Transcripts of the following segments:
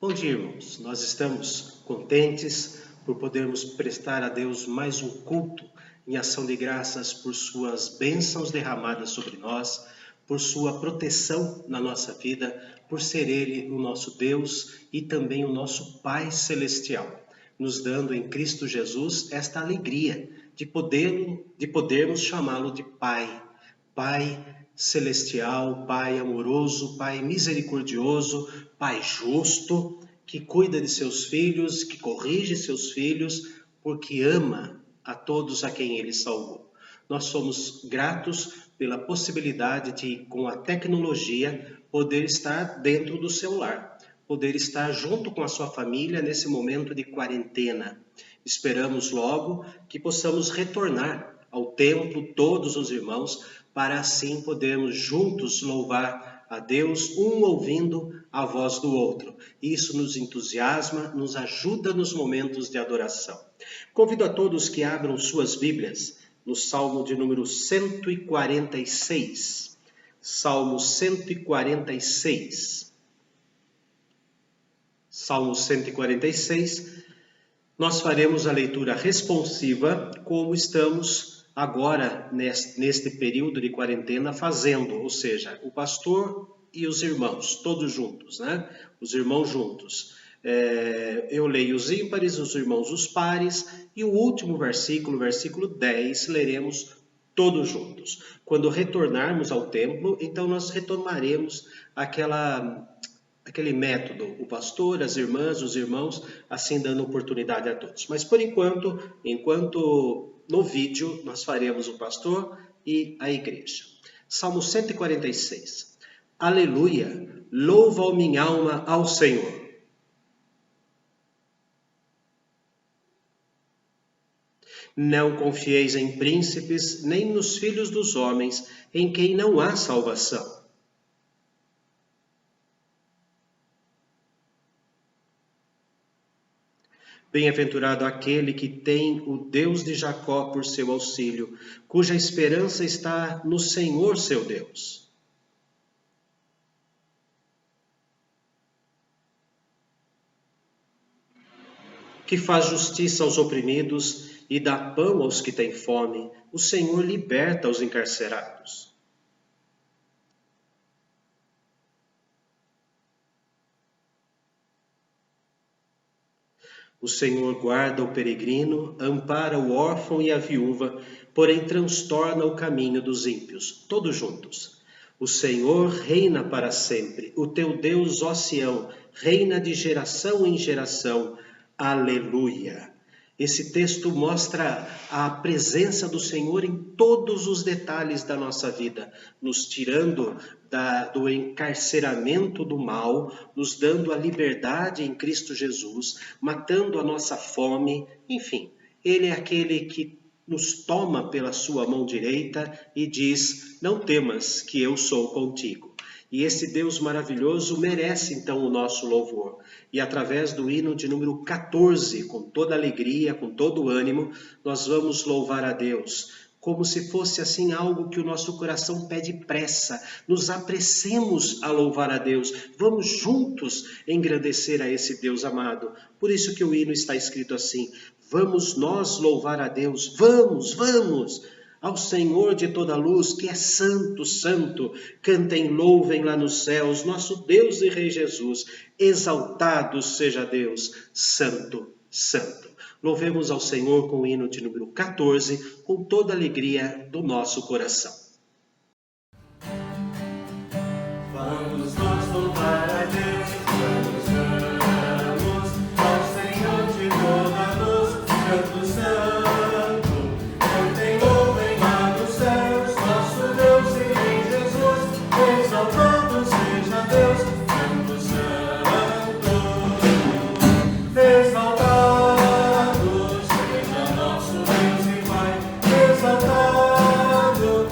Bom dia, irmãos. Nós estamos contentes por podermos prestar a Deus mais um culto em ação de graças por suas bênçãos derramadas sobre nós, por sua proteção na nossa vida, por ser Ele o nosso Deus e também o nosso Pai Celestial, nos dando em Cristo Jesus esta alegria de podermos chamá-lo de Pai. Pai celestial, Pai amoroso, Pai misericordioso, Pai justo, que cuida de seus filhos, que corrige seus filhos, porque ama a todos a quem Ele salvou. Nós somos gratos pela possibilidade de, com a tecnologia, poder estar dentro do seu lar, poder estar junto com a sua família nesse momento de quarentena. Esperamos logo que possamos retornar ao templo, todos os irmãos, para assim podermos juntos louvar a Deus, um ouvindo a voz do outro. Isso nos entusiasma, nos ajuda nos momentos de adoração. Convido a todos que abram suas Bíblias no Salmo de número 146. Salmo 146. Salmo 146. Nós faremos a leitura responsiva, como estamos agora neste período de quarentena fazendo, ou seja, o pastor e os irmãos, todos juntos, né? Os irmãos juntos. Eu leio os ímpares, os irmãos os pares, e o último versículo, versículo 10, leremos todos juntos. Quando retornarmos ao templo, então nós retomaremos aquele método, o pastor, as irmãs, os irmãos, assim dando oportunidade a todos. Mas por enquanto no vídeo nós faremos o pastor e a igreja. Salmo 146. Aleluia, louva minha alma ao Senhor. Não confieis em príncipes, nem nos filhos dos homens, em quem não há salvação. Bem-aventurado aquele que tem o Deus de Jacó por seu auxílio, cuja esperança está no Senhor seu Deus. Que faz justiça aos oprimidos e dá pão aos que têm fome, o Senhor liberta os encarcerados. O Senhor guarda o peregrino, ampara o órfão e a viúva, porém transtorna o caminho dos ímpios, todos juntos. O Senhor reina para sempre, o teu Deus, ó Sião, reina de geração em geração. Aleluia! Esse texto mostra a presença do Senhor em todos os detalhes da nossa vida, nos tirando do encarceramento do mal, nos dando a liberdade em Cristo Jesus, matando a nossa fome, enfim, Ele é aquele que nos toma pela sua mão direita e diz, não temas que eu sou contigo. E esse Deus maravilhoso merece então o nosso louvor. E através do hino de número 14, com toda alegria, com todo ânimo, nós vamos louvar a Deus, como se fosse assim algo que o nosso coração pede pressa. Nos apressemos a louvar a Deus. Vamos juntos engrandecer a esse Deus amado. Por isso que o hino está escrito assim, vamos nós louvar a Deus, vamos, vamos! Ao Senhor de toda luz, que é santo, santo, cantem, louvem lá nos céus, nosso Deus e Rei Jesus, exaltado seja Deus, santo, santo. Louvemos ao Senhor com o hino de número 14, com toda a alegria do nosso coração. Vamos nós louvar a Deus, vamos ao Senhor de toda luz, santo, santo. Exaltado seja Deus, santo, santo. Exaltado seja nosso Deus e Pai. Exaltado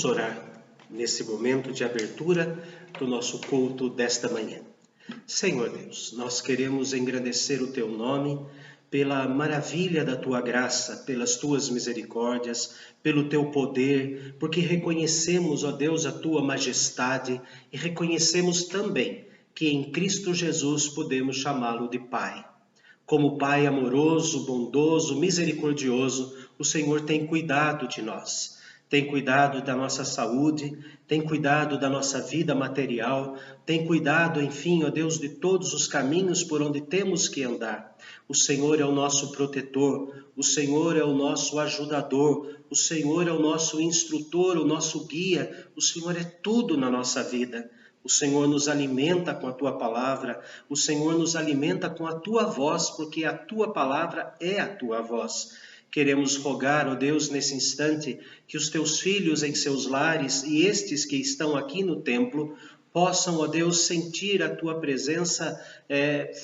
Vamos orar nesse momento de abertura do nosso culto desta manhã. Senhor Deus, nós queremos engrandecer o Teu nome pela maravilha da Tua graça, pelas Tuas misericórdias, pelo Teu poder, porque reconhecemos, ó Deus, a Tua majestade e reconhecemos também que em Cristo Jesus podemos chamá-lo de Pai. Como Pai amoroso, bondoso, misericordioso, o Senhor tem cuidado de nós. Tem cuidado da nossa saúde, tem cuidado da nossa vida material, tem cuidado, enfim, ó Deus, de todos os caminhos por onde temos que andar. O Senhor é o nosso protetor, o Senhor é o nosso ajudador, o Senhor é o nosso instrutor, o nosso guia, o Senhor é tudo na nossa vida. O Senhor nos alimenta com a Tua palavra, o Senhor nos alimenta com a Tua voz, porque a Tua palavra é a Tua voz. Queremos rogar, ó Deus, nesse instante, que os Teus filhos em seus lares e estes que estão aqui no templo possam, ó Deus, sentir a Tua presença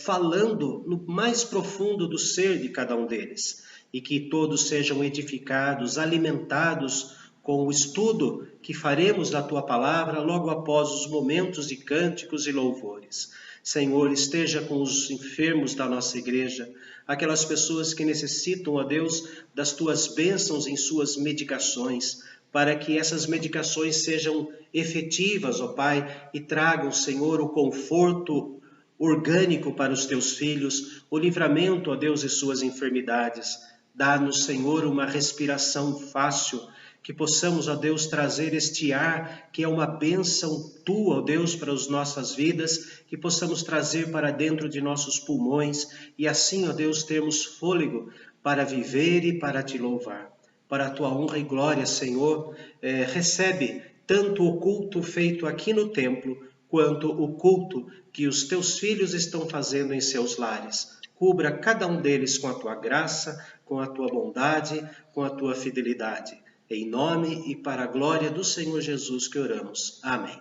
falando no mais profundo do ser de cada um deles. E que todos sejam edificados, alimentados com o estudo que faremos da Tua palavra logo após os momentos de cânticos e louvores. Senhor, esteja com os enfermos da nossa igreja, aquelas pessoas que necessitam, ó Deus, das Tuas bênçãos em suas medicações, para que essas medicações sejam efetivas, ó Pai, e tragam, Senhor, o conforto orgânico para os Teus filhos, o livramento, ó Deus, de suas enfermidades. Dá-nos, Senhor, uma respiração fácil, que possamos, ó Deus, trazer este ar que é uma bênção Tua, ó Deus, para as nossas vidas, que possamos trazer para dentro de nossos pulmões e assim, ó Deus, termos fôlego para viver e para Te louvar. Para a Tua honra e glória, Senhor, recebe tanto o culto feito aqui no templo, quanto o culto que os Teus filhos estão fazendo em seus lares. Cubra cada um deles com a Tua graça, com a Tua bondade, com a Tua fidelidade. Em nome e para a glória do Senhor Jesus que oramos. Amém.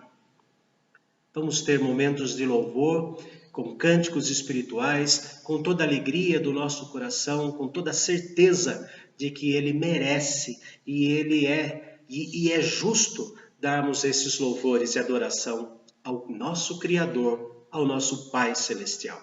Vamos ter momentos de louvor, com cânticos espirituais, com toda a alegria do nosso coração, com toda a certeza de que Ele merece e é justo darmos esses louvores e adoração ao nosso Criador, ao nosso Pai Celestial.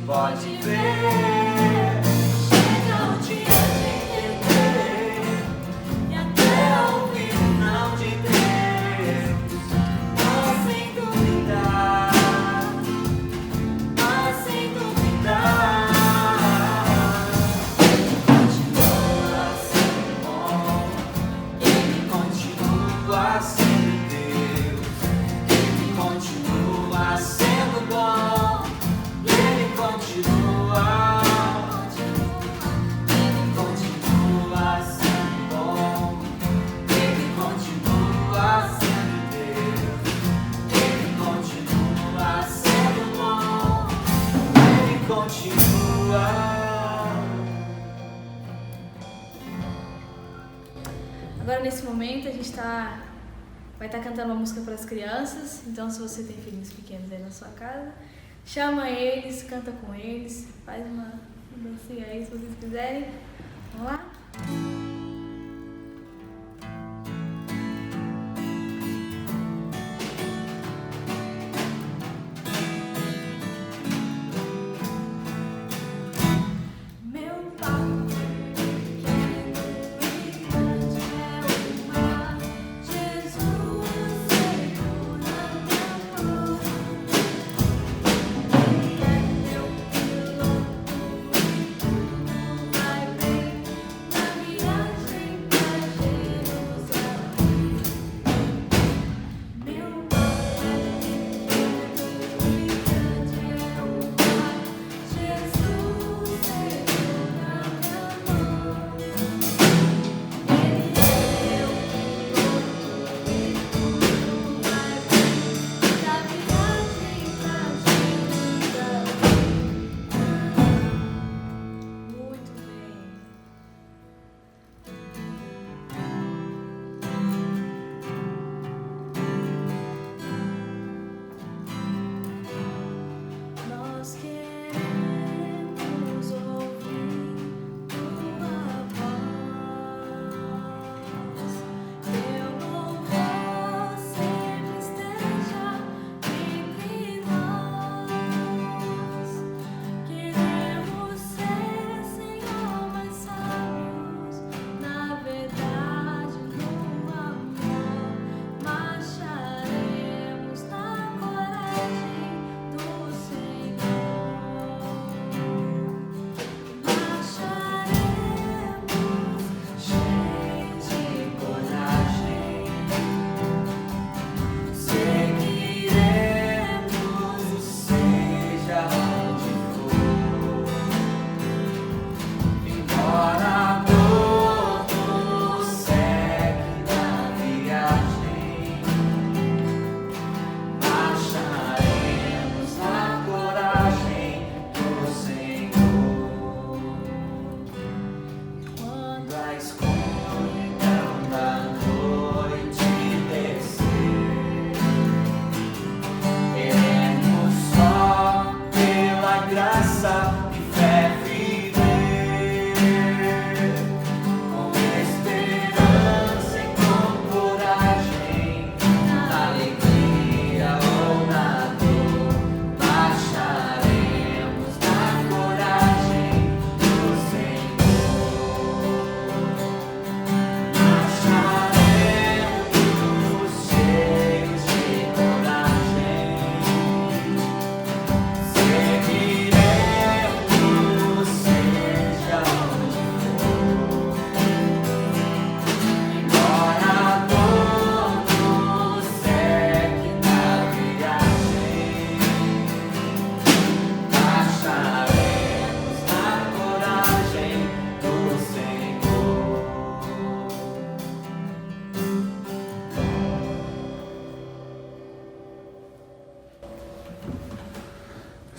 Pode ver, chega o dia de entender e até ouvir o não de Deus, mas sem duvidar, continua sendo bom, Ele continua sendo Deus, Ele continua sendo bom. momento a gente vai estar cantando uma música para as crianças. Então, se você tem filhinhos pequenos aí na sua casa, chama eles, canta com eles, faz uma dancinha aí se vocês quiserem. Vamos lá?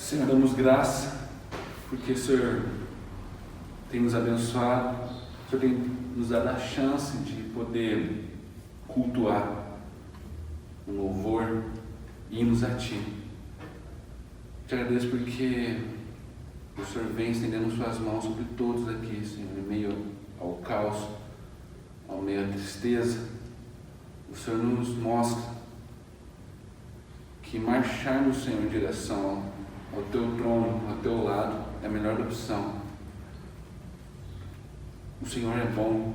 Senhor, damos graça porque o Senhor tem nos abençoado, o Senhor tem nos dado a chance de poder cultuar um louvor e irmos a Ti. Te agradeço porque o Senhor vem estendendo suas mãos sobre todos aqui, Senhor, em meio ao caos, ao meio à tristeza. O Senhor nos mostra que marchar no Senhor em direção ao Teu trono, ao Teu lado, é a melhor opção. O Senhor é bom,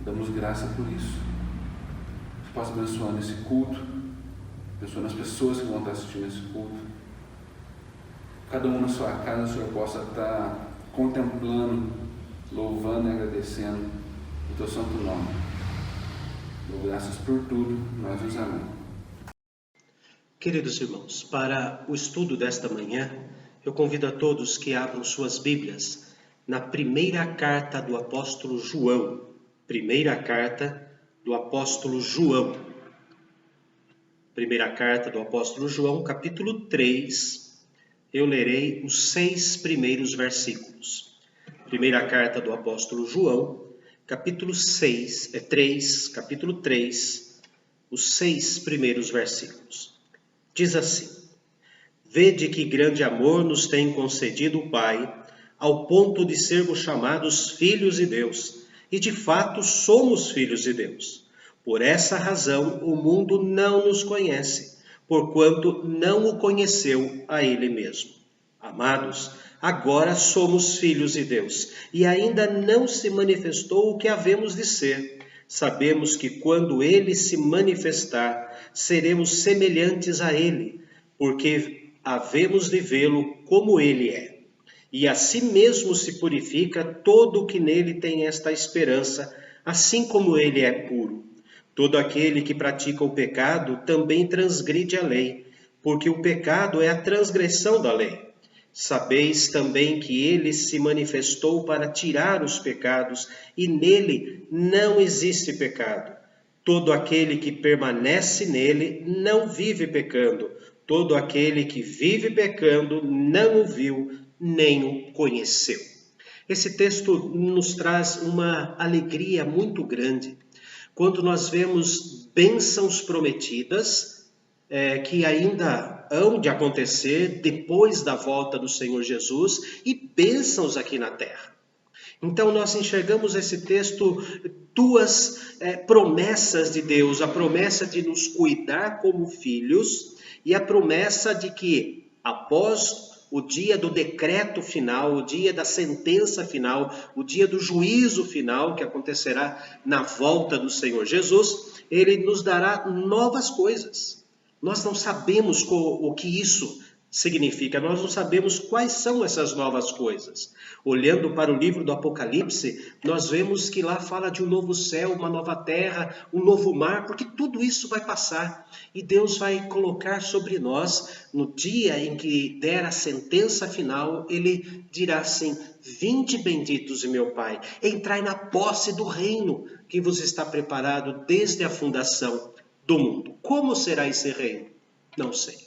damos graça por isso. Que possa abençoar nesse culto, abençoando as pessoas que vão estar assistindo esse culto. Cada um na sua casa, o Senhor possa estar contemplando, louvando e agradecendo o Teu santo nome. Dou graças por tudo, nós os amamos. Queridos irmãos, para o estudo desta manhã, eu convido a todos que abram suas Bíblias na primeira carta do apóstolo João. Primeira carta do apóstolo João. Primeira carta do apóstolo João, capítulo 3. Eu lerei os 6 primeiros versículos. Primeira carta do apóstolo João, capítulo 3, os 6 primeiros versículos. Diz assim: Vede que grande amor nos tem concedido o Pai, ao ponto de sermos chamados filhos de Deus, e de fato somos filhos de Deus. Por essa razão o mundo não nos conhece, porquanto não o conheceu a Ele mesmo. Amados, agora somos filhos de Deus, e ainda não se manifestou o que havemos de ser. Sabemos que quando Ele se manifestar, seremos semelhantes a Ele, porque havemos de vê-lo como Ele é. E assim mesmo se purifica todo o que nele tem esta esperança, assim como Ele é puro. Todo aquele que pratica o pecado também transgride a lei, porque o pecado é a transgressão da lei. Sabeis também que Ele se manifestou para tirar os pecados, e nele não existe pecado. Todo aquele que permanece nele não vive pecando. Todo aquele que vive pecando não o viu, nem o conheceu. Esse texto nos traz uma alegria muito grande, quando nós vemos bênçãos prometidas, que ainda hão de acontecer depois da volta do Senhor Jesus, e bênçãos aqui na terra. Então nós enxergamos esse texto, duas promessas de Deus: a promessa de nos cuidar como filhos, e a promessa de que após o dia do decreto final, o dia da sentença final, o dia do juízo final, que acontecerá na volta do Senhor Jesus, Ele nos dará novas coisas. Nós não sabemos o que isso significa, nós não sabemos quais são essas novas coisas. Olhando para o livro do Apocalipse, nós vemos que lá fala de um novo céu, uma nova terra, um novo mar, porque tudo isso vai passar. E Deus vai colocar sobre nós, no dia em que der a sentença final, Ele dirá assim: vinde benditos de meu Pai, entrai na posse do reino que vos está preparado desde a fundação do mundo. Como será esse reino? Não sei.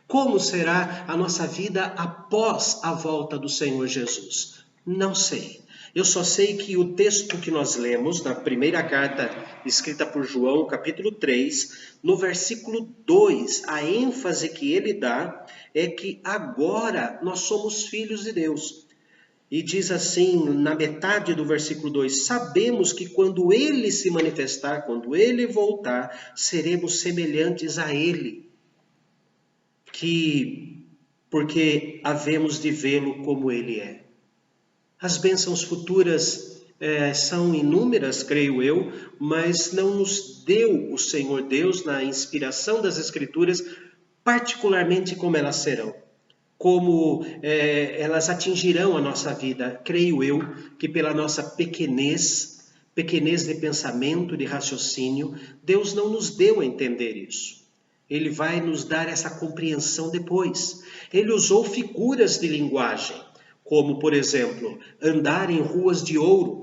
Como será a nossa vida após a volta do Senhor Jesus? Não sei. Eu só sei que o texto que nós lemos na primeira carta escrita por João, capítulo 3, no versículo 2, a ênfase que ele dá é que agora nós somos filhos de Deus. E diz assim, na metade do versículo 2, sabemos que quando Ele se manifestar, quando Ele voltar, seremos semelhantes a Ele, porque havemos de vê-lo como Ele é. As bênçãos futuras são inúmeras, creio eu, mas não nos deu o Senhor Deus, na inspiração das Escrituras, particularmente como elas serão. Como elas atingirão a nossa vida. Creio eu que pela nossa pequenez de pensamento, de raciocínio, Deus não nos deu a entender isso. Ele vai nos dar essa compreensão depois. Ele usou figuras de linguagem, como, por exemplo, andar em ruas de ouro.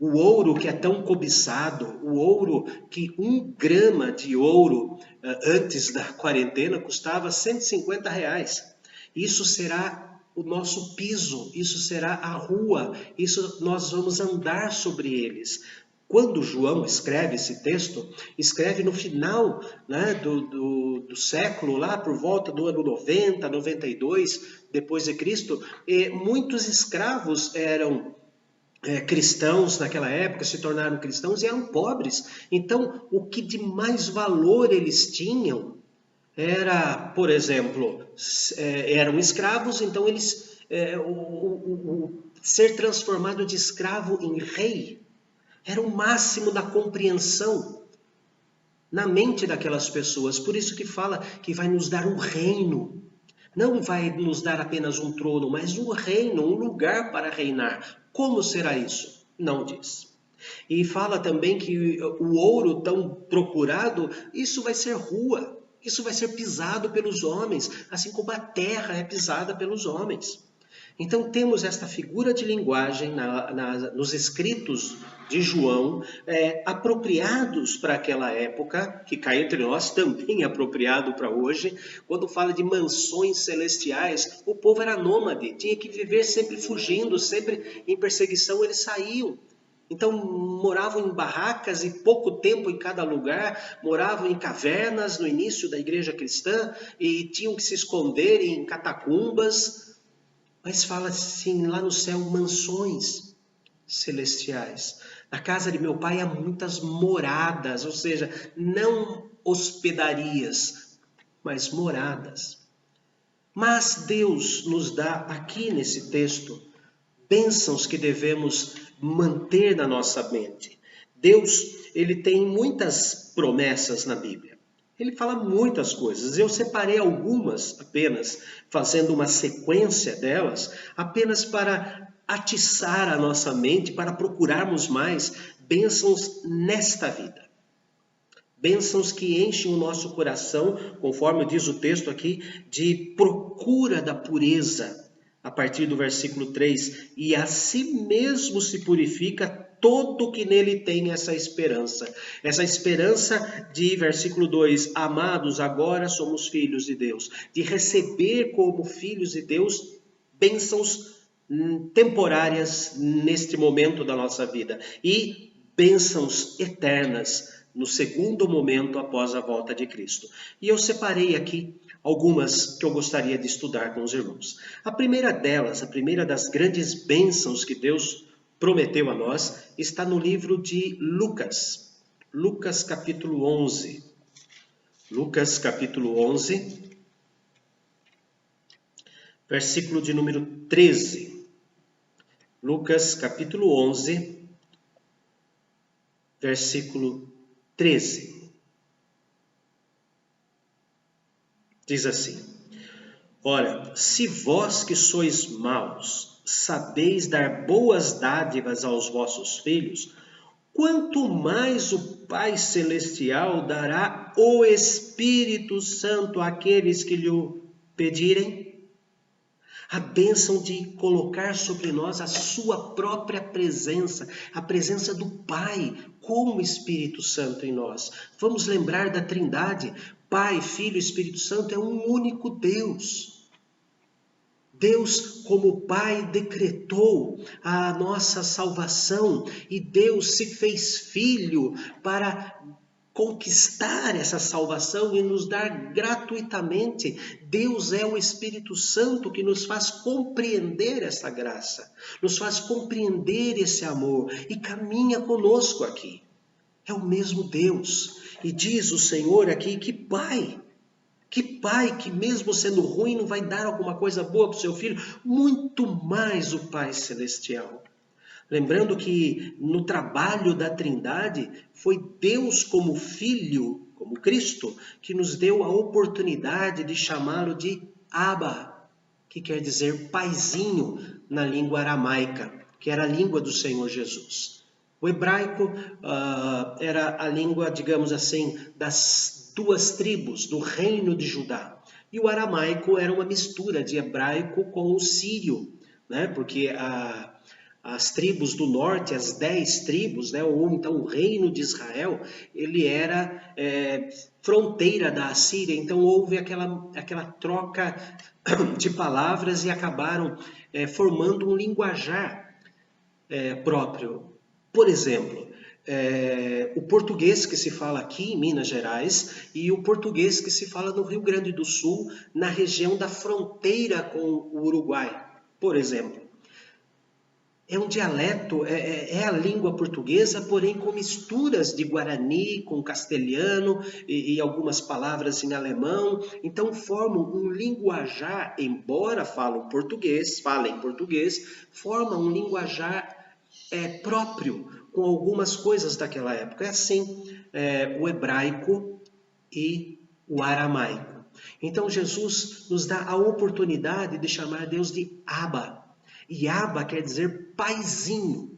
O ouro que é tão cobiçado, o ouro que 1 grama de ouro antes da quarentena custava R$150. Isso será o nosso piso, isso será a rua, isso nós vamos andar sobre eles. Quando João escreve esse texto, escreve no final, né, do século, lá por volta do ano 90, 92, depois de Cristo, e muitos escravos eram cristãos naquela época, se tornaram cristãos e eram pobres. Então, o que de mais valor eles tinham era, por exemplo, eram escravos, então eles ser transformado de escravo em rei era o máximo da compreensão na mente daquelas pessoas. Por isso que fala que vai nos dar um reino. Não vai nos dar apenas um trono, mas um reino, um lugar para reinar. Como será isso? Não diz. E fala também que o ouro tão procurado, isso vai ser rua. Isso vai ser pisado pelos homens, assim como a terra é pisada pelos homens. Então temos esta figura de linguagem nos escritos de João, apropriados para aquela época, que cá entre nós também é apropriado para hoje. Quando fala de mansões celestiais, o povo era nômade, tinha que viver sempre fugindo, sempre em perseguição, eles saíam Então moravam em barracas e pouco tempo em cada lugar, moravam em cavernas no início da igreja cristã e tinham que se esconder em catacumbas. Mas fala assim, lá no céu, mansões celestiais. Na casa de meu pai há muitas moradas, ou seja, não hospedarias, mas moradas. Mas Deus nos dá aqui nesse texto bênçãos que devemos manter na nossa mente. Deus, ele tem muitas promessas na Bíblia. Ele fala muitas coisas. Eu separei algumas apenas, fazendo uma sequência delas, apenas para atiçar a nossa mente, para procurarmos mais bênçãos nesta vida. Bênçãos que enchem o nosso coração, conforme diz o texto aqui, de procura da pureza, a partir do versículo 3. E a si mesmo se purifica todo que nele tem essa esperança. Essa esperança de, versículo 2, amados, agora somos filhos de Deus. De receber como filhos de Deus bênçãos temporárias neste momento da nossa vida. E bênçãos eternas no segundo momento após a volta de Cristo. E eu separei aqui algumas que eu gostaria de estudar com os irmãos. A primeira delas, a primeira das grandes bênçãos que Deus prometeu a nós, está no livro de Lucas. Lucas capítulo 11. Lucas capítulo 11, versículo de número 13. Lucas capítulo 11, versículo 13. Diz assim: ora, se vós que sois maus, sabeis dar boas dádivas aos vossos filhos, quanto mais o Pai Celestial dará o Espírito Santo àqueles que lhe pedirem? A bênção de colocar sobre nós a sua própria presença, a presença do Pai como Espírito Santo em nós. Vamos lembrar da Trindade. Pai, Filho e Espírito Santo é um único Deus. Deus, como Pai, decretou a nossa salvação e Deus se fez Filho para conquistar essa salvação e nos dar gratuitamente. Deus é o Espírito Santo que nos faz compreender essa graça, nos faz compreender esse amor e caminha conosco aqui. É o mesmo Deus. E diz o Senhor aqui que Pai que mesmo sendo ruim não vai dar alguma coisa boa para o seu filho, muito mais o Pai Celestial. Lembrando que no trabalho da Trindade foi Deus como Filho, como Cristo, que nos deu a oportunidade de chamá-lo de Abba, que quer dizer paizinho na língua aramaica, que era a língua do Senhor Jesus. O hebraico era a língua, digamos assim, das duas tribos do reino de Judá. E o aramaico era uma mistura de hebraico com o sírio, né? Porque as tribos do norte, as 10 tribos, né? Ou então o reino de Israel, ele era fronteira da Assíria. Então houve aquela troca de palavras e acabaram formando um linguajar próprio. Por exemplo, o português que se fala aqui em Minas Gerais e o português que se fala no Rio Grande do Sul, na região da fronteira com o Uruguai, por exemplo. É um dialeto, é a língua portuguesa, porém com misturas de guarani, com castelhano e algumas palavras em alemão. Então formam um linguajar, embora falem português, formam um linguajar próprio, com algumas coisas daquela época. É assim o hebraico e o aramaico. Então Jesus nos dá a oportunidade de chamar Deus de Abba. E Abba quer dizer paizinho.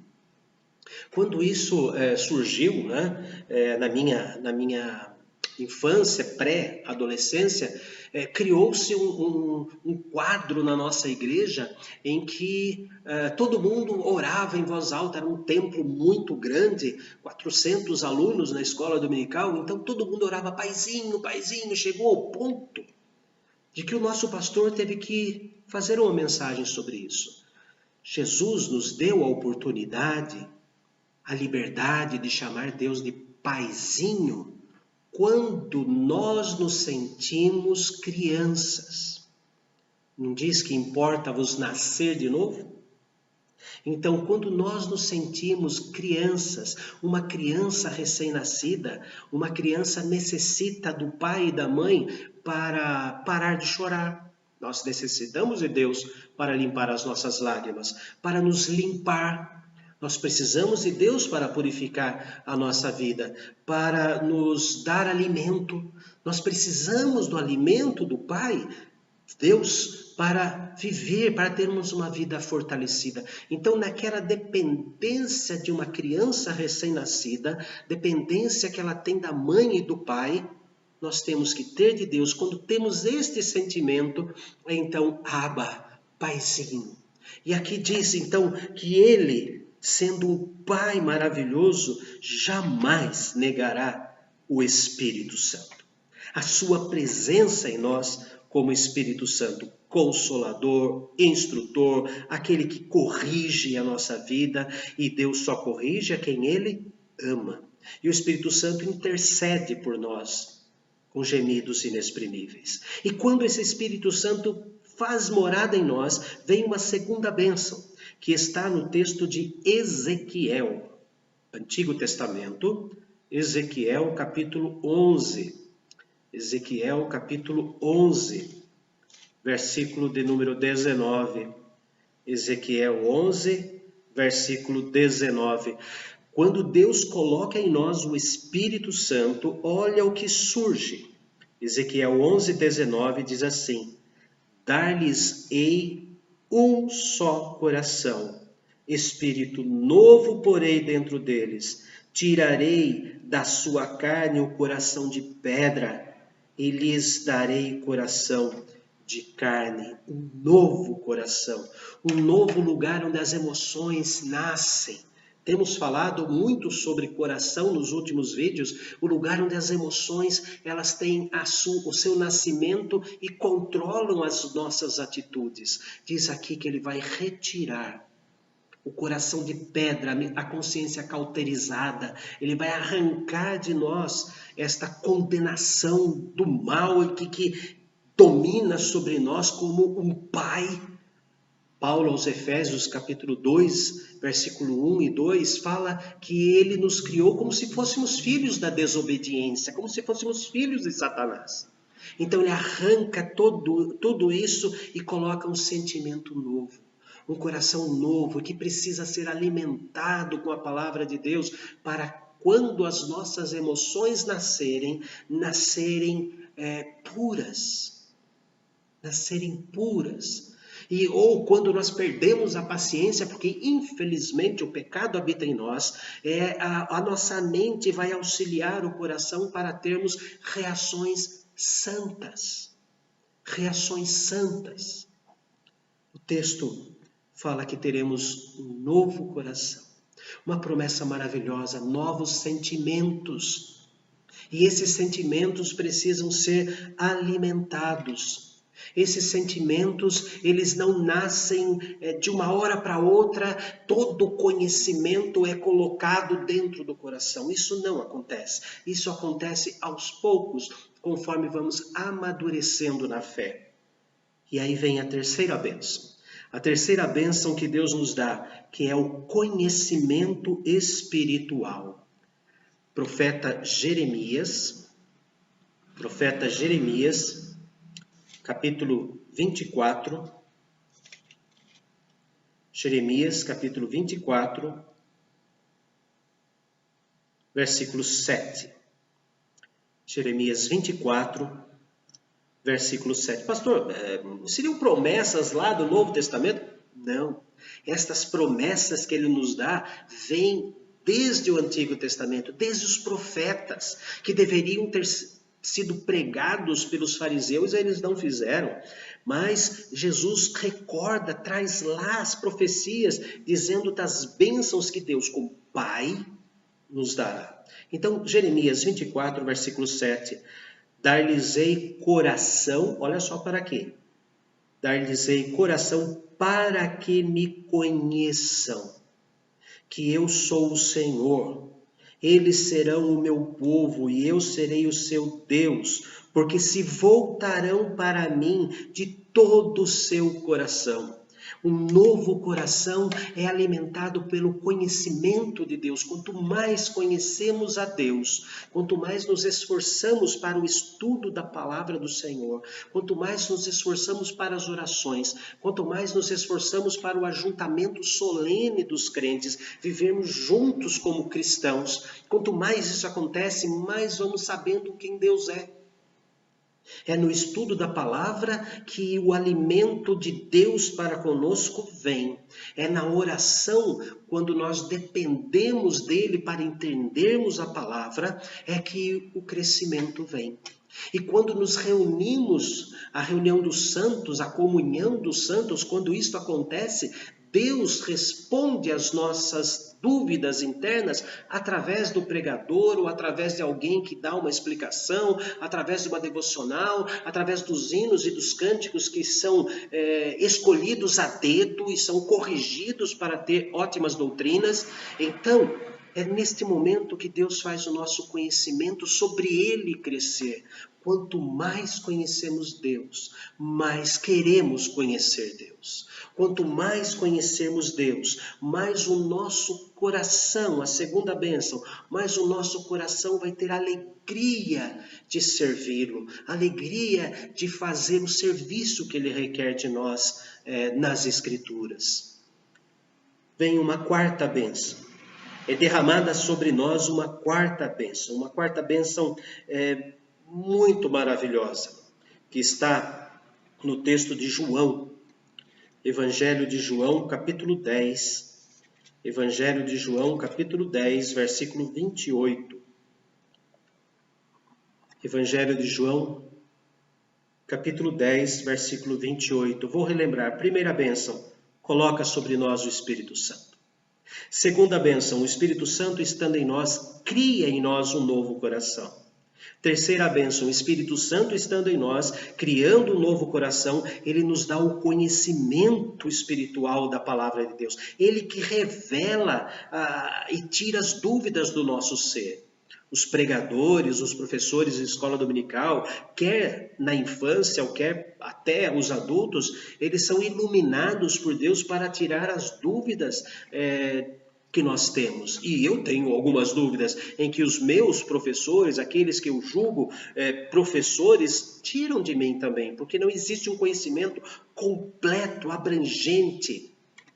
Quando isso surgiu, né, na minha infância, pré-adolescência, criou-se um quadro na nossa igreja em que todo mundo orava em voz alta. Era um templo muito grande, 400 alunos na escola dominical, então todo mundo orava paizinho, paizinho. Chegou ao ponto de que o nosso pastor teve que fazer uma mensagem sobre isso. Jesus nos deu a oportunidade, a liberdade de chamar Deus de paizinho quando nós nos sentimos crianças. Não diz que importa-vos nascer de novo? Então, quando nós nos sentimos crianças, uma criança recém-nascida, uma criança necessita do pai e da mãe para parar de chorar. Nós necessitamos de Deus para limpar as nossas lágrimas, para nos limpar. Nós precisamos de Deus para purificar a nossa vida, para nos dar alimento. Nós precisamos do alimento do Pai, Deus, para viver, para termos uma vida fortalecida. Então, naquela dependência de uma criança recém-nascida, dependência que ela tem da mãe e do pai, nós temos que ter de Deus. Quando temos este sentimento, então, Abba, paizinho. E aqui diz, então, que ele, sendo um pai maravilhoso, jamais negará o Espírito Santo. A sua presença em nós, como Espírito Santo, consolador, instrutor, aquele que corrige a nossa vida, e Deus só corrige a quem ele ama. E o Espírito Santo intercede por nós com gemidos inexprimíveis. E quando esse Espírito Santo faz morada em nós, vem uma segunda bênção, que está no texto de Ezequiel, Antigo Testamento, Ezequiel capítulo 11. Ezequiel capítulo 11, versículo de número 19. Ezequiel 11, versículo 19. Quando Deus coloca em nós o Espírito Santo, olha o que surge. Ezequiel 11, 19 diz assim: dar-lhes-ei um só coração, espírito novo porei dentro deles, tirarei da sua carne o coração de pedra, e lhes darei coração de carne, um novo coração, um novo lugar onde as emoções nascem. Temos falado muito sobre coração nos últimos vídeos, o lugar onde as emoções elas têm o seu nascimento e controlam as nossas atitudes. Diz aqui que ele vai retirar o coração de pedra, a consciência cauterizada. Ele vai arrancar de nós esta condenação do mal que domina sobre nós como um pai. Paulo aos Efésios capítulo 2, versículo 1 e 2, fala que ele nos criou como se fôssemos filhos da desobediência, como se fôssemos filhos de Satanás. Então ele arranca tudo isso e coloca um sentimento novo, um coração novo que precisa ser alimentado com a palavra de Deus para quando as nossas emoções nascerem puras. Nascerem puras. Ou quando nós perdemos a paciência, porque infelizmente o pecado habita em nós, a nossa mente vai auxiliar o coração para termos reações santas. Reações santas. O texto fala que teremos um novo coração, uma promessa maravilhosa, novos sentimentos. E esses sentimentos precisam ser alimentados. Esses sentimentos, eles não nascem de uma hora para outra, todo conhecimento é colocado dentro do coração. Isso não acontece. Isso acontece aos poucos, conforme vamos amadurecendo na fé. E aí vem a terceira bênção. A terceira bênção que Deus nos dá, que é o conhecimento espiritual. Profeta Jeremias, capítulo 24, Jeremias, capítulo 24, versículo 7. Jeremias 24, versículo 7. Pastor, seriam promessas lá do Novo Testamento? Não. Estas promessas que ele nos dá vêm desde o Antigo Testamento, desde os profetas, que deveriam ter sido pregados pelos fariseus, eles não fizeram. Mas Jesus recorda, traz lá as profecias, dizendo das bênçãos que Deus, como Pai, nos dará. Então, Jeremias 24, versículo 7. Dar-lhes-ei coração, olha só para quê? Dar-lhes-ei coração para que me conheçam que eu sou o Senhor. Eles serão o meu povo e eu serei o seu Deus, porque se voltarão para mim de todo o seu coração. Um novo coração é alimentado pelo conhecimento de Deus. Quanto mais conhecemos a Deus, quanto mais nos esforçamos para o estudo da palavra do Senhor, quanto mais nos esforçamos para as orações, quanto mais nos esforçamos para o ajuntamento solene dos crentes, vivermos juntos como cristãos, quanto mais isso acontece, mais vamos sabendo quem Deus é. É no estudo da palavra que o alimento de Deus para conosco vem. É na oração, quando nós dependemos dele para entendermos a palavra, é que o crescimento vem. E quando nos reunimos, a reunião dos santos, a comunhão dos santos, quando isso acontece, Deus responde às nossas dúvidas internas através do pregador ou através de alguém que dá uma explicação, através de uma devocional, através dos hinos e dos cânticos que são escolhidos a dedo e são corrigidos para ter ótimas doutrinas. Então, é neste momento que Deus faz o nosso conhecimento sobre Ele crescer. Quanto mais conhecemos Deus, mais queremos conhecer Deus. Quanto mais conhecermos Deus, mais o nosso coração, a segunda bênção, mais o nosso coração vai ter alegria de servi-lo, alegria de fazer o serviço que Ele requer de nós nas Escrituras. Vem uma quarta bênção. É derramada sobre nós uma quarta bênção muito maravilhosa, que está no texto de João, Evangelho de João, capítulo 10, Evangelho de João, capítulo 10, versículo 28. Evangelho de João, capítulo 10, versículo 28. Vou relembrar. Primeira bênção, coloca sobre nós o Espírito Santo. Segunda bênção, o Espírito Santo estando em nós, cria em nós um novo coração. Terceira bênção, o Espírito Santo estando em nós, criando um novo coração, ele nos dá o conhecimento espiritual da palavra de Deus. Ele que revela e tira as dúvidas do nosso ser. Os pregadores, os professores de escola dominical, quer na infância ou quer até os adultos, eles são iluminados por Deus para tirar as dúvidas que nós temos. E eu tenho algumas dúvidas em que os meus professores, aqueles que eu julgo professores, tiram de mim também, porque não existe um conhecimento completo, abrangente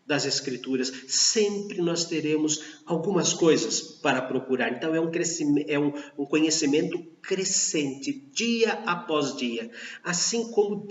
das Escrituras. Sempre nós teremos algumas coisas para procurar. Então é um conhecimento crescente, dia após dia. Assim como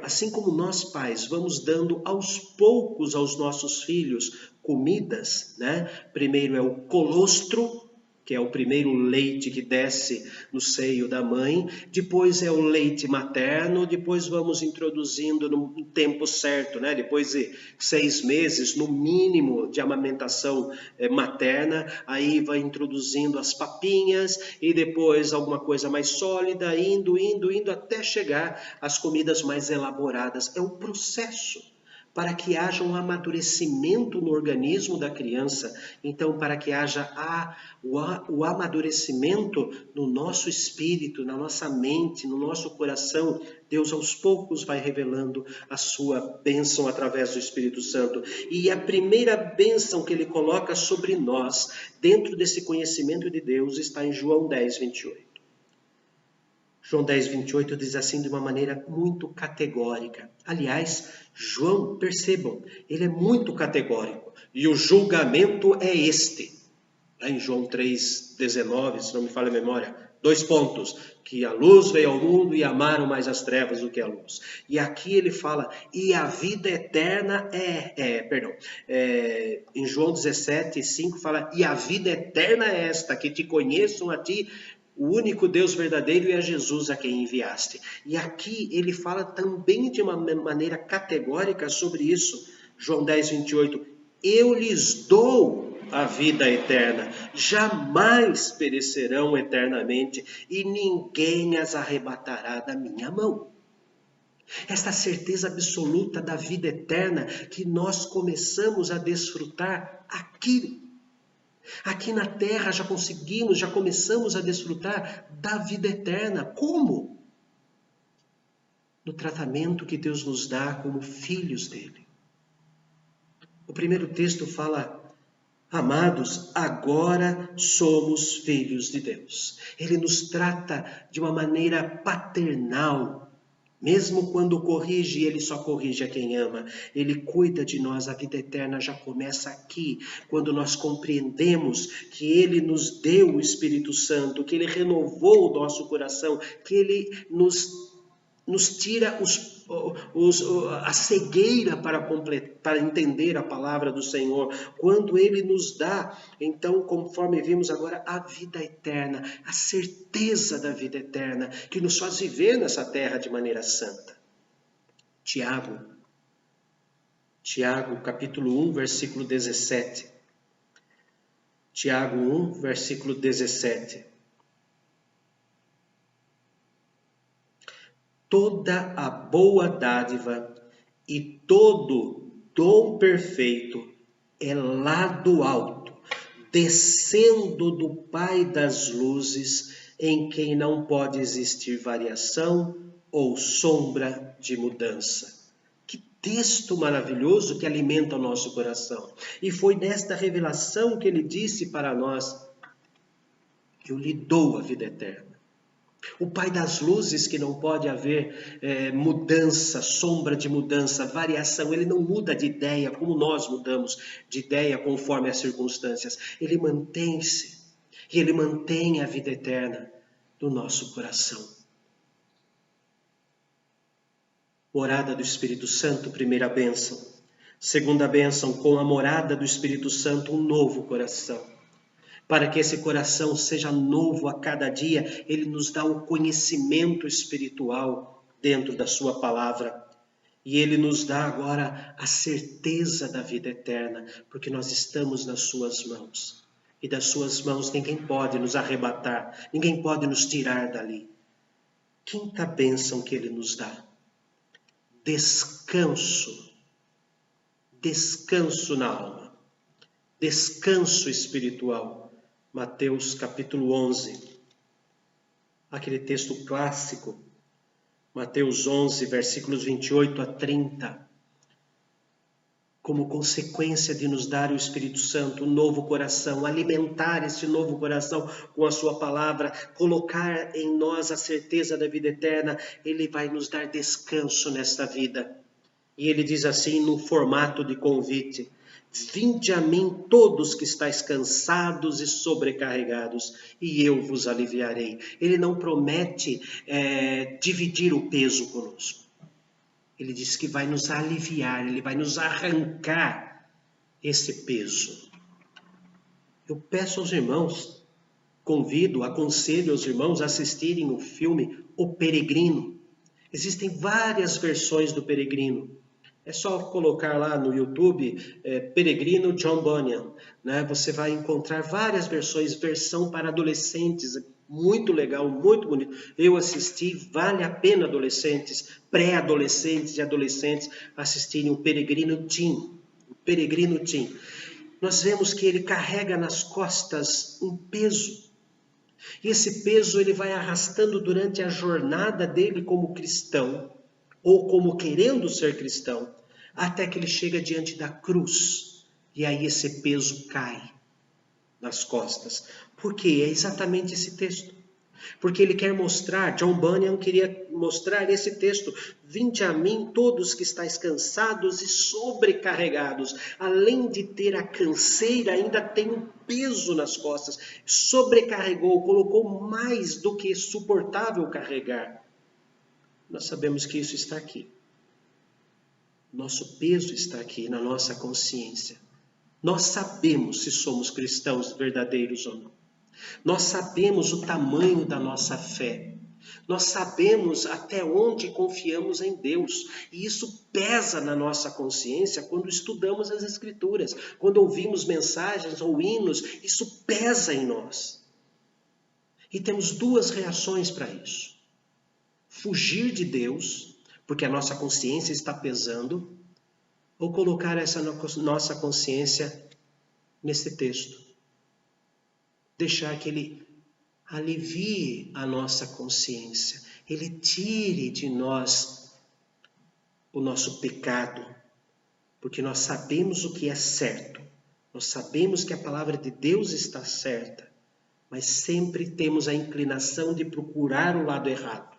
assim como nós pais vamos dando aos poucos aos nossos filhos comidas, né? Primeiro é o colostro, que é o primeiro leite que desce no seio da mãe, depois é o leite materno, depois vamos introduzindo no tempo certo, né? Depois de 6 meses, no mínimo, de amamentação materna, aí vai introduzindo as papinhas e depois alguma coisa mais sólida, indo até chegar às comidas mais elaboradas. É um processo para que haja um amadurecimento no organismo da criança. Então, para que haja o amadurecimento no nosso espírito, na nossa mente, no nosso coração, Deus aos poucos vai revelando a sua bênção através do Espírito Santo. E a primeira bênção que ele coloca sobre nós, dentro desse conhecimento de Deus, está em João 10, 28. João 10, 28 diz assim de uma maneira muito categórica. Aliás, João, percebam, ele é muito categórico. E o julgamento é este. Lá em João 3, 19, se não me falha a memória, 2 pontos. Que a luz veio ao mundo e amaram mais as trevas do que a luz. E aqui ele fala, e a vida eterna em João 17, 5 fala, e a vida eterna é esta, que te conheçam a ti, o único Deus verdadeiro, e a Jesus a quem enviaste. E aqui ele fala também de uma maneira categórica sobre isso. João 10, 28. Eu lhes dou a vida eterna. Jamais perecerão eternamente e ninguém as arrebatará da minha mão. esta certeza absoluta da vida eterna que nós começamos a desfrutar aqui. Aqui na terra já começamos a desfrutar da vida eterna. Como? No tratamento que Deus nos dá como filhos dele. O primeiro texto fala: amados, agora somos filhos de Deus. Ele nos trata de uma maneira paternal. Mesmo quando corrige, ele só corrige a quem ama. Ele cuida de nós. A vida eterna já começa aqui, quando nós compreendemos que ele nos deu o Espírito Santo, que ele renovou o nosso coração, que ele nos tira a cegueira para entender a palavra do Senhor. Quando ele nos dá, então, conforme vimos agora, a vida eterna, a certeza da vida eterna, que nos faz viver nessa terra de maneira santa. Tiago, capítulo 1, versículo 17. Tiago 1, versículo 17. Toda a boa dádiva e todo dom perfeito é lá do alto, descendo do Pai das luzes, em quem não pode existir variação ou sombra de mudança. Que texto maravilhoso que alimenta o nosso coração. E foi nesta revelação que ele disse para nós: eu lhe dou a vida eterna. O Pai das luzes, que não pode haver mudança, sombra de mudança, variação. Ele não muda de ideia como nós mudamos de ideia conforme as circunstâncias. Ele mantém-se e ele mantém a vida eterna do nosso coração. Morada do Espírito Santo, primeira bênção. Segunda bênção, com a morada do Espírito Santo, um novo coração. Para que esse coração seja novo a cada dia, ele nos dá o conhecimento espiritual dentro da sua palavra. E ele nos dá agora a certeza da vida eterna, porque nós estamos nas suas mãos. E das suas mãos ninguém pode nos arrebatar, ninguém pode nos tirar dali. Quinta bênção que ele nos dá: descanso. Descanso na alma. Descanso espiritual. Mateus capítulo 11, aquele texto clássico, Mateus 11, versículos 28 a 30, como consequência de nos dar o Espírito Santo, um novo coração, alimentar esse novo coração com a sua palavra, colocar em nós a certeza da vida eterna, ele vai nos dar descanso nesta vida. E ele diz assim, no formato de convite: vinde a mim todos que estáis cansados e sobrecarregados, e eu vos aliviarei. Ele não promete dividir o peso conosco. Ele diz que vai nos aliviar, ele vai nos arrancar esse peso. Eu peço aos irmãos, aconselho aos irmãos a assistirem o filme O Peregrino. Existem várias versões do Peregrino. É só colocar lá no YouTube, Peregrino John Bunyan, né? Você vai encontrar várias versões, versão para adolescentes, muito legal, muito bonito. Eu assisti, vale a pena adolescentes, pré-adolescentes e adolescentes assistirem o Peregrino Teen. O Peregrino Teen. Nós vemos que ele carrega nas costas um peso. E esse peso ele vai arrastando durante a jornada dele como cristão, ou como querendo ser cristão, até que ele chega diante da cruz. E aí esse peso cai nas costas. Por quê? É exatamente esse texto. Porque ele quer mostrar, John Bunyan queria mostrar esse texto: vinde a mim todos que estáis cansados e sobrecarregados. Além de ter a canseira, ainda tem um peso nas costas. Sobrecarregou, colocou mais do que suportável carregar. Nós sabemos que isso está aqui. Nosso peso está aqui na nossa consciência. Nós sabemos se somos cristãos verdadeiros ou não. Nós sabemos o tamanho da nossa fé. Nós sabemos até onde confiamos em Deus. E isso pesa na nossa consciência quando estudamos as Escrituras. Quando ouvimos mensagens ou hinos, isso pesa em nós. E temos duas reações para isso: fugir de Deus, porque a nossa consciência está pesando, ou colocar essa nossa consciência nesse texto. Deixar que ele alivie a nossa consciência, ele tire de nós o nosso pecado, porque nós sabemos o que é certo, nós sabemos que a palavra de Deus está certa, mas sempre temos a inclinação de procurar o lado errado.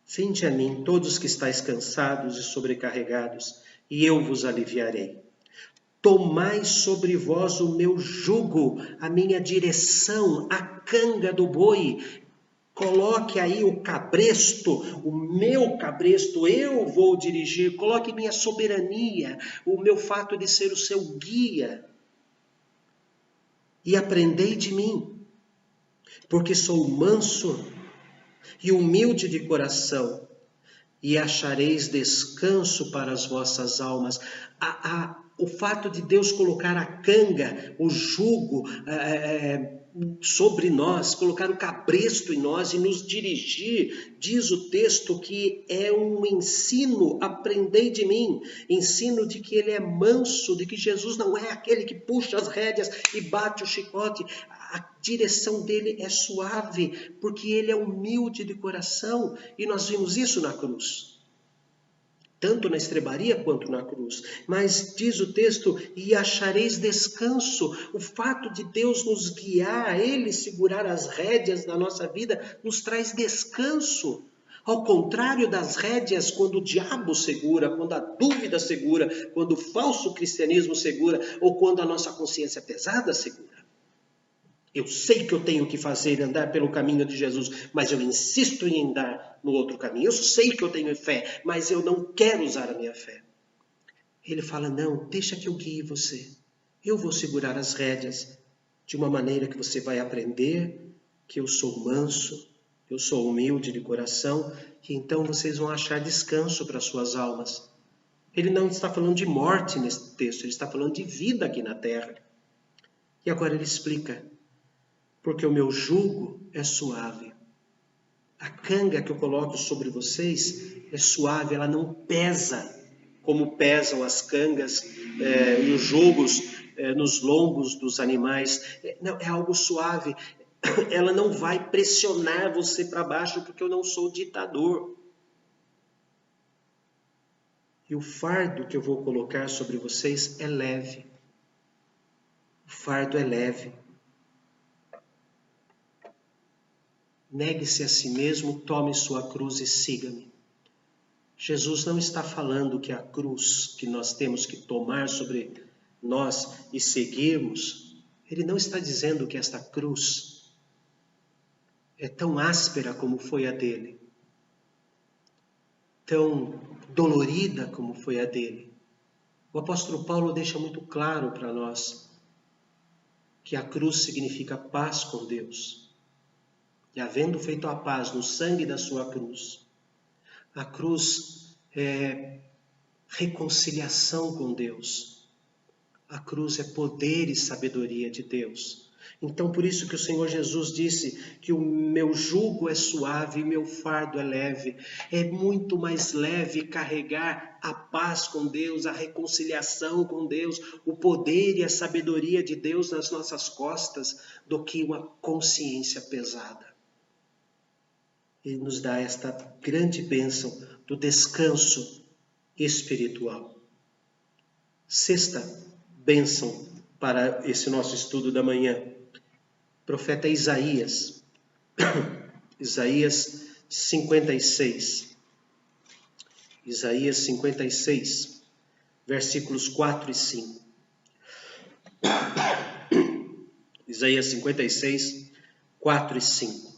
Vinde a mim, todos que estáis cansados e sobrecarregados, e eu vos aliviarei. Tomai sobre vós o meu jugo, a minha direção, a canga do boi. Coloque aí o cabresto, o meu cabresto, eu vou dirigir. Coloque minha soberania, o meu fato de ser o seu guia. E aprendei de mim, porque sou manso e humilde de coração, e achareis descanso para as vossas almas. O fato de Deus colocar a canga, o jugo sobre nós, colocar o cabresto em nós e nos dirigir, diz o texto que é um ensino, aprendei de mim, ensino de que ele é manso, de que Jesus não é aquele que puxa as rédeas e bate o chicote. A direção dele é suave, porque ele é humilde de coração, e nós vimos isso na cruz. Tanto na estrebaria quanto na cruz. Mas diz o texto, e achareis descanso. O fato de Deus nos guiar, ele segurar as rédeas da nossa vida, nos traz descanso. Ao contrário das rédeas, quando o diabo segura, quando a dúvida segura, quando o falso cristianismo segura, ou quando a nossa consciência pesada segura. Eu sei que eu tenho que fazer, andar pelo caminho de Jesus, mas eu insisto em andar no outro caminho. Eu sei que eu tenho fé, mas eu não quero usar a minha fé. Ele fala, não, deixa que eu guie você. Eu vou segurar as rédeas de uma maneira que você vai aprender que eu sou manso, eu sou humilde de coração, e então vocês vão achar descanso para suas almas. Ele não está falando de morte nesse texto, ele está falando de vida aqui na terra. E agora ele explica, porque o meu jugo é suave. A canga que eu coloco sobre vocês é suave, ela não pesa como pesam as cangas e os jugos nos lombos dos animais. Não, é algo suave. Ela não vai pressionar você para baixo, porque eu não sou ditador. E o fardo que eu vou colocar sobre vocês é leve. O fardo é leve. Negue-se a si mesmo, tome sua cruz e siga-me. Jesus não está falando que a cruz que nós temos que tomar sobre nós e seguirmos, ele não está dizendo que esta cruz é tão áspera como foi a dele, tão dolorida como foi a dele. O apóstolo Paulo deixa muito claro para nós que a cruz significa paz com Deus. E havendo feito a paz no sangue da sua cruz, a cruz é reconciliação com Deus. A cruz é poder e sabedoria de Deus. Então, por isso que o Senhor Jesus disse que o meu jugo é suave e meu fardo é leve. É muito mais leve carregar a paz com Deus, a reconciliação com Deus, o poder e a sabedoria de Deus nas nossas costas, do que uma consciência pesada. Ele nos dá esta grande bênção do descanso espiritual. Sexta bênção para esse nosso estudo da manhã. Profeta Isaías. Isaías 56. Isaías 56, versículos 4 e 5. Isaías 56, 4 e 5.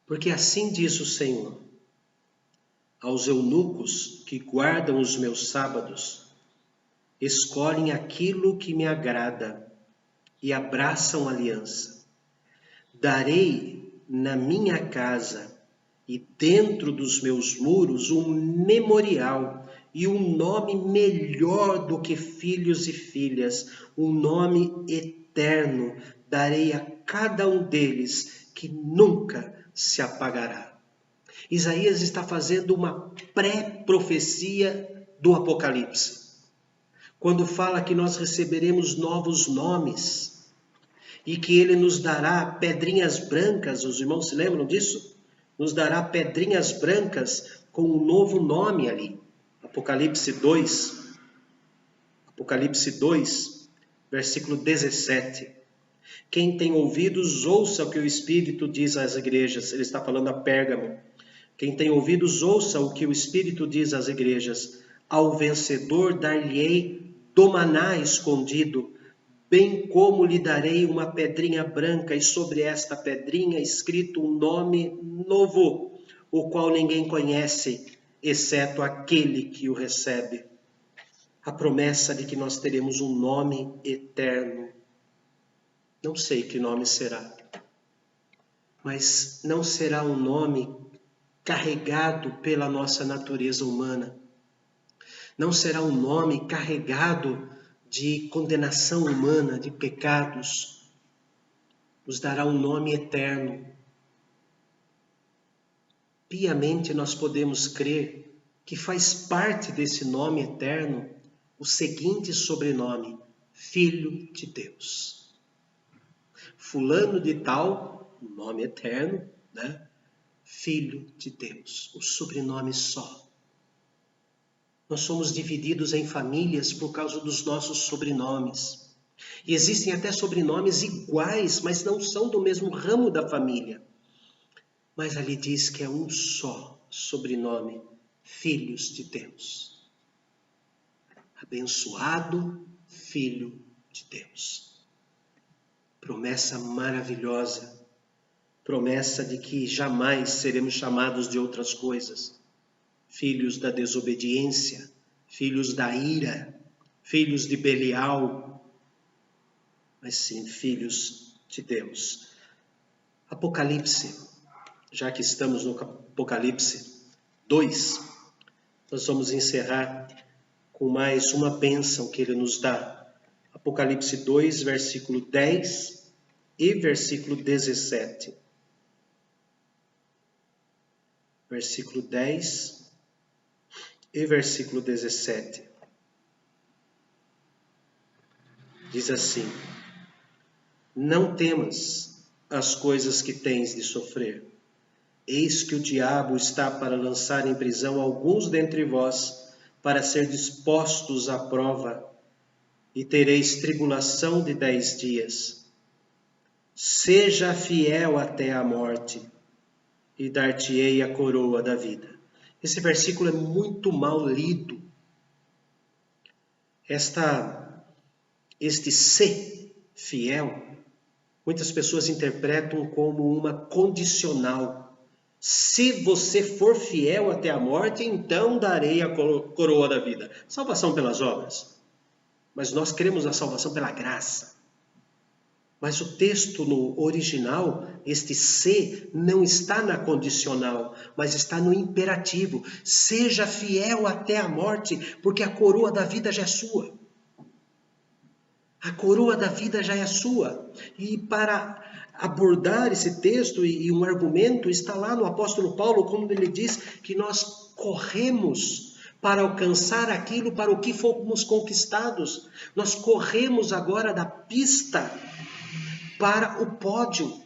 Porque assim diz o Senhor, aos eunucos que guardam os meus sábados, escolhem aquilo que me agrada e abraçam aliança. Darei na minha casa e dentro dos meus muros um memorial e um nome melhor do que filhos e filhas, um nome eterno darei a cada um deles que nunca se apagará. Isaías está fazendo uma pré-profecia do Apocalipse, quando fala que nós receberemos novos nomes e que ele nos dará pedrinhas brancas. Os irmãos se lembram disso? Nos dará pedrinhas brancas com um novo nome ali. Apocalipse 2, versículo 17. Quem tem ouvidos, ouça o que o Espírito diz às igrejas. Ele está falando a Pérgamo. Quem tem ouvidos, ouça o que o Espírito diz às igrejas. Ao vencedor dar-lhe-ei do maná escondido, bem como lhe darei uma pedrinha branca, e sobre esta pedrinha escrito um nome novo, o qual ninguém conhece, exceto aquele que o recebe. A promessa de que nós teremos um nome eterno. Não sei que nome será, mas não será um nome carregado pela nossa natureza humana. Não será um nome carregado de condenação humana, de pecados. Nos dará um nome eterno. Piamente nós podemos crer que faz parte desse nome eterno o seguinte sobrenome: Filho de Deus. Fulano de tal, nome eterno, né? Filho de Deus, o sobrenome só. Nós somos divididos em famílias por causa dos nossos sobrenomes. E existem até sobrenomes iguais, mas não são do mesmo ramo da família. Mas ali diz que é um só sobrenome: filhos de Deus. Abençoado Filho de Deus. Promessa maravilhosa. Promessa de que jamais seremos chamados de outras coisas. Filhos da desobediência, filhos da ira, filhos de Belial, mas sim filhos de Deus. Apocalipse, já que estamos no Apocalipse 2, nós vamos encerrar com mais uma bênção que ele nos dá. Apocalipse 2, versículo 10 e versículo 17. Versículo 10 e versículo 17. Diz assim: não temas as coisas que tens de sofrer. Eis que o diabo está para lançar em prisão alguns dentre vós, para ser dispostos à prova, e tereis tribulação de 10 dias. Seja fiel até a morte, e dar-te-ei a coroa da vida. Esse versículo é muito mal lido. Este ser fiel, muitas pessoas interpretam como uma condicional. Se você for fiel até a morte, então darei a coroa da vida. Salvação pelas obras. Mas nós queremos a salvação pela graça. Mas o texto no original, este se, não está na condicional, mas está no imperativo. Seja fiel até a morte, porque a coroa da vida já é sua. A coroa da vida já é sua. E para abordar esse texto e um argumento, está lá no apóstolo Paulo, quando ele diz que nós corremos para alcançar aquilo para o que fomos conquistados. Nós corremos agora da pista para o pódio,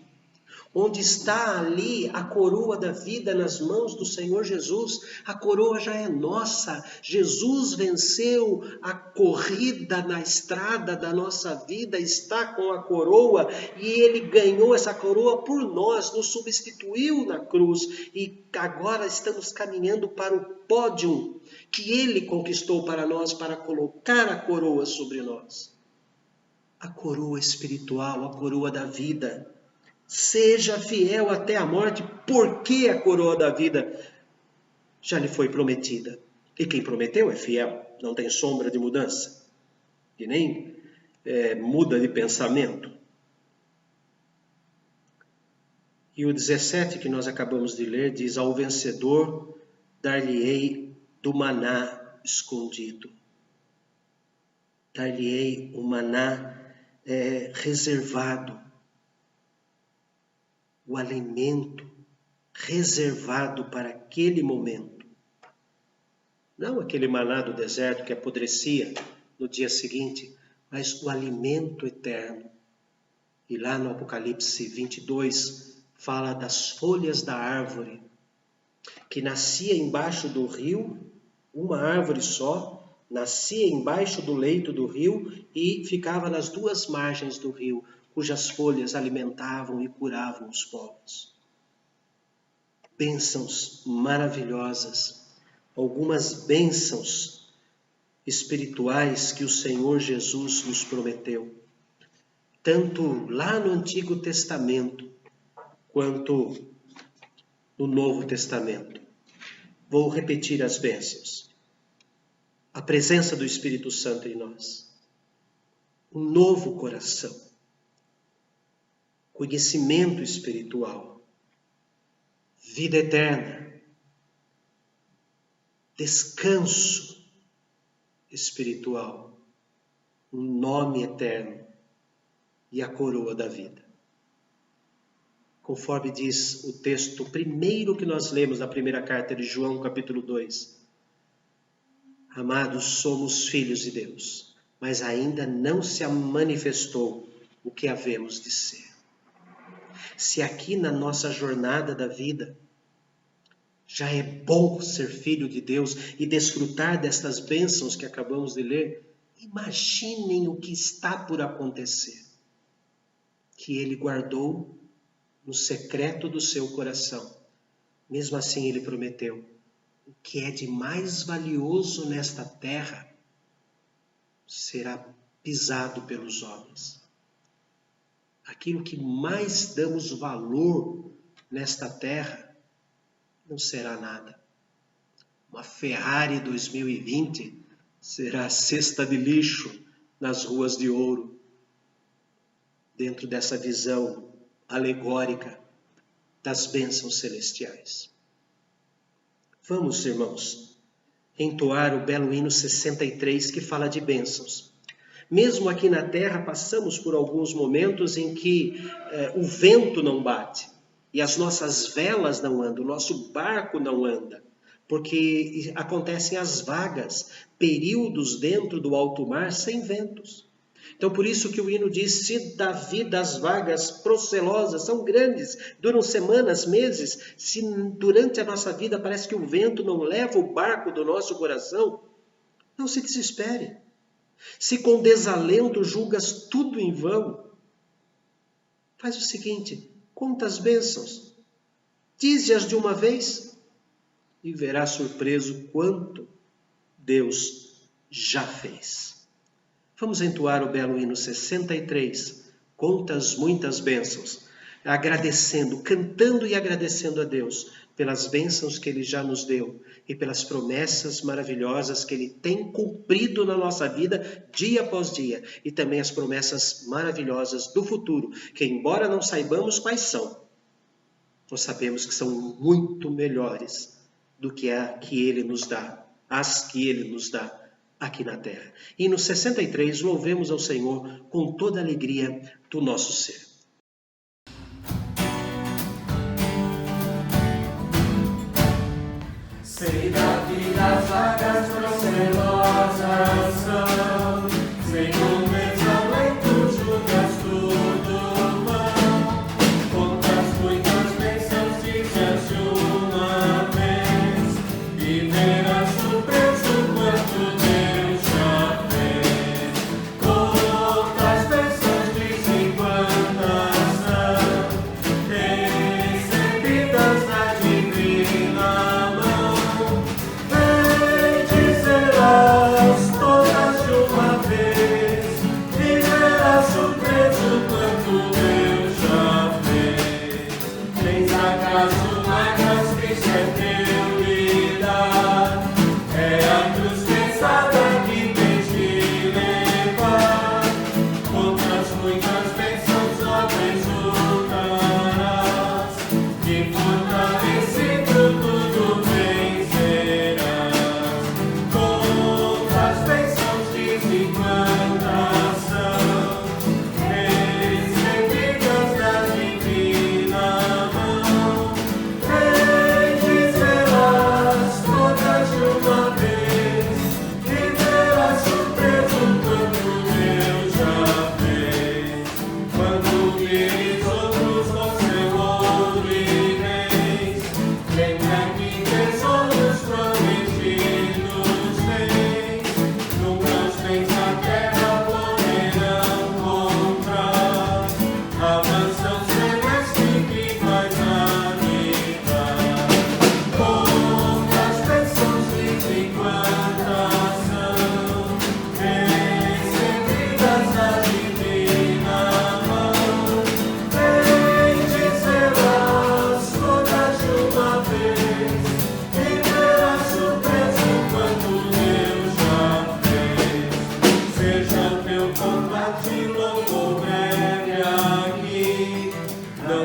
onde está ali a coroa da vida nas mãos do Senhor Jesus. A coroa já é nossa. Jesus venceu a corrida na estrada da nossa vida, está com a coroa, e ele ganhou essa coroa por nós, nos substituiu na cruz, e agora estamos caminhando para o pódio que ele conquistou para nós, para colocar a coroa sobre nós. A coroa espiritual, a coroa da vida. Seja fiel até a morte, porque a coroa da vida já lhe foi prometida. E quem prometeu é fiel, não tem sombra de mudança. E nem muda de pensamento. E o 17 que nós acabamos de ler diz: ao vencedor dar-lhe-ei do maná escondido. Dar-lhe-ei o maná reservado, o alimento reservado para aquele momento. Não aquele maná do deserto que apodrecia no dia seguinte, mas o alimento eterno. E lá no Apocalipse 22, fala das folhas da árvore, que nascia embaixo do rio, uma árvore só, nascia embaixo do leito do rio e ficava nas duas margens do rio, cujas folhas alimentavam e curavam os povos. Bênçãos maravilhosas, algumas bênçãos espirituais que o Senhor Jesus nos prometeu, tanto lá no Antigo Testamento, quanto no Novo Testamento. Vou repetir as bênçãos. A presença do Espírito Santo em nós. Um novo coração. Conhecimento espiritual. Vida eterna. Descanso espiritual. Um nome eterno. E a coroa da vida. Conforme diz o texto primeiro que nós lemos na primeira carta de João, capítulo 2. Amados, somos filhos de Deus, mas ainda não se manifestou o que havemos de ser. Se aqui na nossa jornada da vida já é bom ser filho de Deus e desfrutar destas bênçãos que acabamos de ler, imaginem o que está por acontecer. Que Ele guardou no secreto do seu coração. Mesmo assim Ele prometeu, o que é de mais valioso nesta terra será pisado pelos homens. Aquilo que mais damos valor nesta terra não será nada. Uma Ferrari 2020 será cesta de lixo nas ruas de ouro. Dentro dessa visão alegórica das bênçãos celestiais. Vamos, irmãos, entoar o belo hino 63 que fala de bênçãos. Mesmo aqui na terra passamos por alguns momentos em que o vento não bate e as nossas velas não andam, o nosso barco não anda, porque acontecem as vagas, períodos dentro do alto mar sem ventos. Então, por isso que o hino diz, se da vida as vagas procelosas são grandes, duram semanas, meses, se durante a nossa vida parece que o vento não leva o barco do nosso coração, não se desespere. Se com desalento julgas tudo em vão, faz o seguinte, conta as bênçãos, dize-as de uma vez e verás surpreso quanto Deus já fez. Vamos entoar o belo hino 63, contas muitas bênçãos, agradecendo, cantando e agradecendo a Deus pelas bênçãos que Ele já nos deu e pelas promessas maravilhosas que Ele tem cumprido na nossa vida dia após dia e também as promessas maravilhosas do futuro, que embora não saibamos quais são, nós sabemos que são muito melhores do que a que Ele nos dá, as que Ele nos dá aqui na terra. E no 63, louvemos ao Senhor com toda a alegria do nosso ser. Sei da vida as vagas procelosas são, sem um desalento julgas tudo vão, contas muitas bênçãos dias de uma vez, e verás surpreso quanto Deus já fez. Contas bênçãos dizem quantas são, recebidas na divina mão. Todas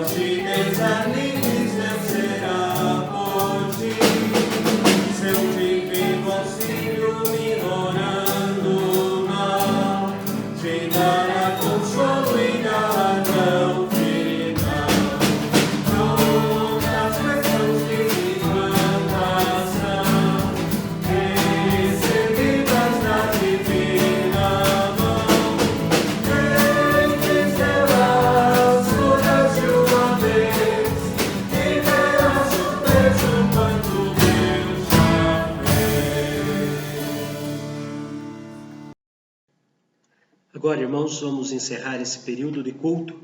te desanimes, Deus será por ti. Seu divino auxílio minorando o mal, te dará consolo e galardão final. Prontas bênçãos de implantação, recebidas da divina mão. Crentes delas todas de uma vez, e verás o beijo quanto Deus já fez. Agora, irmãos, vamos encerrar esse período de culto,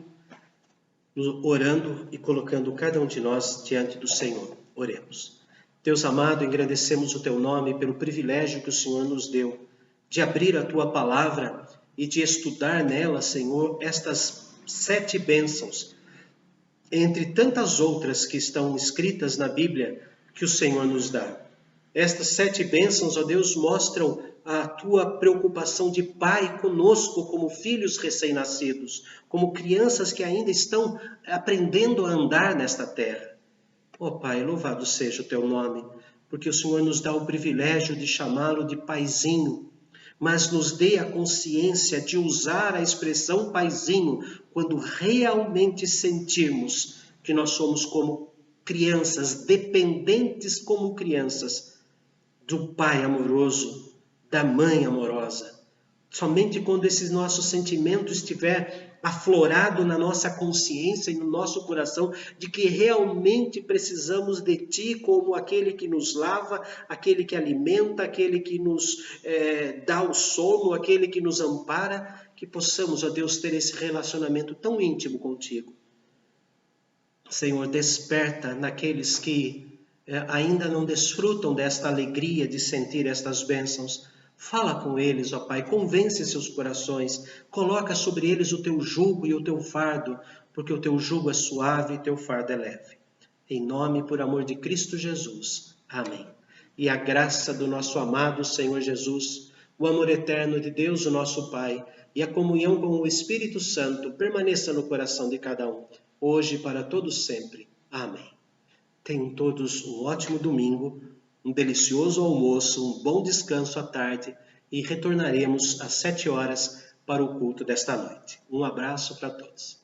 orando e colocando cada um de nós diante do Senhor. Oremos. Deus amado, engrandecemos o Teu nome pelo privilégio que o Senhor nos deu de abrir a Tua palavra e de estudar nela, Senhor, estas 7 bênçãos, entre tantas outras que estão escritas na Bíblia que o Senhor nos dá. Estas 7 bênçãos, ó Deus, mostram a Tua preocupação de Pai conosco como filhos recém-nascidos, como crianças que ainda estão aprendendo a andar nesta terra. Ó Pai, louvado seja o Teu nome, porque o Senhor nos dá o privilégio de chamá-lo de Paizinho, mas nos dê a consciência de usar a expressão Paizinho quando realmente sentirmos que nós somos como crianças, dependentes como crianças do Pai amoroso, da Mãe amorosa. Somente quando esse nosso sentimento estiver aflorado na nossa consciência e no nosso coração de que realmente precisamos de Ti como aquele que nos lava, aquele que alimenta, aquele que nos dá o sono, aquele que nos ampara, que possamos, ó Deus, ter esse relacionamento tão íntimo contigo. Senhor, desperta naqueles que ainda não desfrutam desta alegria de sentir estas bênçãos. Fala com eles, ó Pai, convence seus corações, coloca sobre eles o Teu jugo e o Teu fardo, porque o Teu jugo é suave e Teu fardo é leve. Em nome e por amor de Cristo Jesus. Amém. E a graça do nosso amado Senhor Jesus, o amor eterno de Deus, o nosso Pai, e a comunhão com o Espírito Santo permaneça no coração de cada um, hoje e para todos sempre. Amém. Tenham todos um ótimo domingo, um delicioso almoço, um bom descanso à tarde e retornaremos às 7 horas para o culto desta noite. Um abraço para todos.